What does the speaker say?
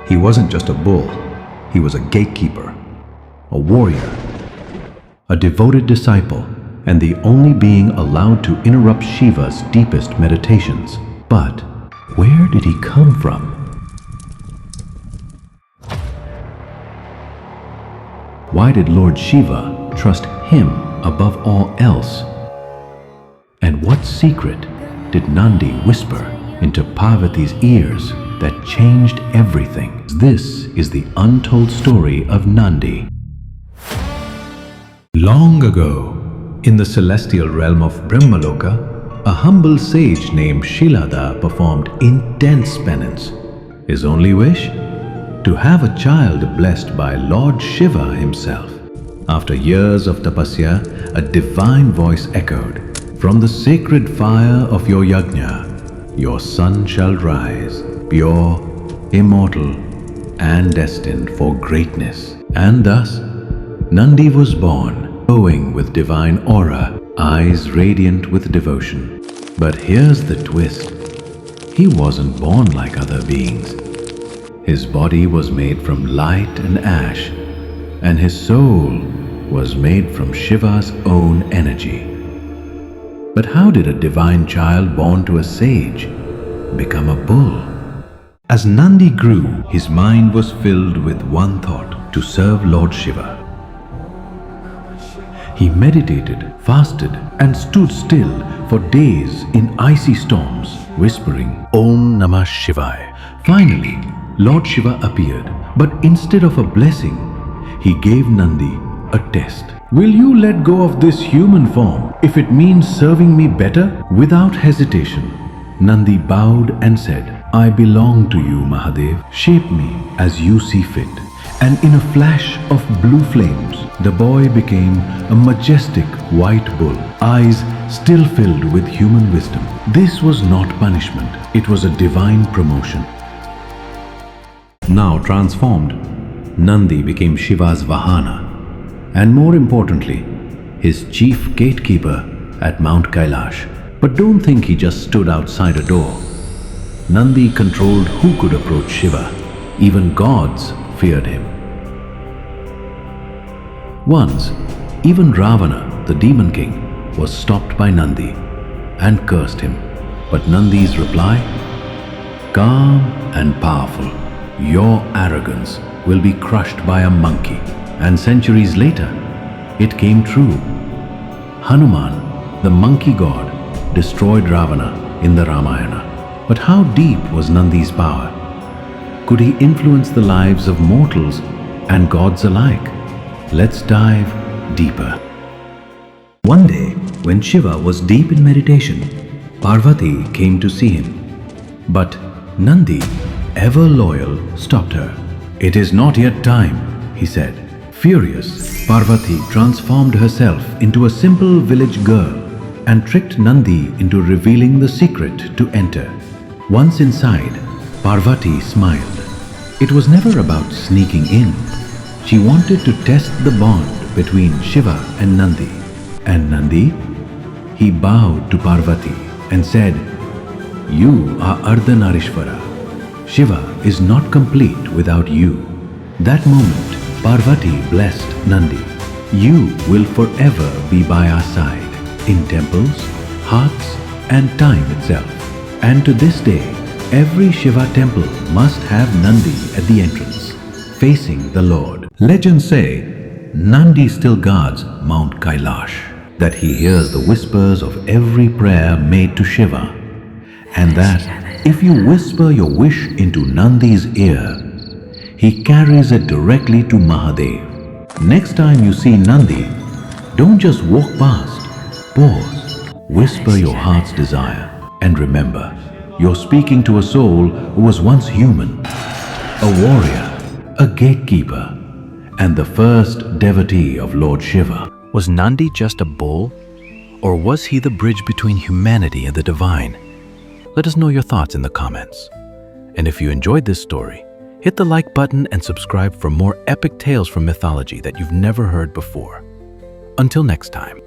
He wasn't just a bull, he was a gatekeeper, a warrior, a devoted disciple, and the only being allowed to interrupt Shiva's deepest meditations. But where did he come from? Why did Lord Shiva trust him above all else? And what secret did Nandi whisper into Parvati's ears that changed everything? This is the untold story of Nandi. Long ago, in the celestial realm of Brahmaloka, a humble sage named Shilada performed intense penance. His only wish? To have a child blessed by Lord Shiva himself. After years of tapasya, a divine voice echoed, "From the sacred fire of your yajna, your son shall rise, pure, immortal, and destined for greatness." And thus, Nandi was born, glowing with divine aura, eyes radiant with devotion. But here's the twist. He wasn't born like other beings. His body was made from light and ash, and his soul was made from Shiva's own energy. But how did a divine child born to a sage become a bull? As Nandi grew, his mind was filled with one thought: to serve Lord Shiva. He meditated, fasted, and stood still for days in icy storms, whispering, "Om Namah Shivaya." Finally, Lord Shiva appeared, but instead of a blessing, he gave Nandi a test. "Will you let go of this human form if it means serving me better?" Without hesitation, Nandi bowed and said, "I belong to you, Mahadev. Shape me as you see fit." And in a flash of blue flames, the boy became a majestic white bull, eyes still filled with human wisdom. This was not punishment, it was a divine promotion. Now transformed, Nandi became Shiva's Vahana, and more importantly, his chief gatekeeper at Mount Kailash. But don't think he just stood outside a door. Nandi controlled who could approach Shiva. Even gods feared him. Once, even Ravana, the demon king, was stopped by Nandi and cursed him. But Nandi's reply? Calm and powerful. "Your arrogance will be crushed by a monkey." And centuries later, it came true. Hanuman, the monkey god, destroyed Ravana in the Ramayana. But how deep was Nandi's power? Could he influence the lives of mortals and gods alike? Let's dive deeper. One day, when Shiva was deep in meditation, Parvati came to see him. But Nandi, ever loyal, stopped her. "It is not yet time," he said. Furious, Parvati transformed herself into a simple village girl and tricked Nandi into revealing the secret to enter. Once inside, Parvati smiled. It was never about sneaking in. She wanted to test the bond between Shiva and Nandi. And Nandi? He bowed to Parvati and said, "You are Ardhanarishvara. Shiva is not complete without you." That moment, Parvati blessed Nandi. "You will forever be by our side, in temples, hearts, and time itself." And to this day, every Shiva temple must have Nandi at the entrance, facing the Lord. Legends say Nandi still guards Mount Kailash, that he hears the whispers of every prayer made to Shiva, and that if you whisper your wish into Nandi's ear, he carries it directly to Mahadev. Next time you see Nandi, don't just walk past. Pause, whisper your heart's desire, and remember, you're speaking to a soul who was once human, a warrior, a gatekeeper, and the first devotee of Lord Shiva. Was Nandi just a bull? Or was he the bridge between humanity and the divine? Let us know your thoughts in the comments. And if you enjoyed this story, hit the like button and subscribe for more epic tales from mythology that you've never heard before. Until next time.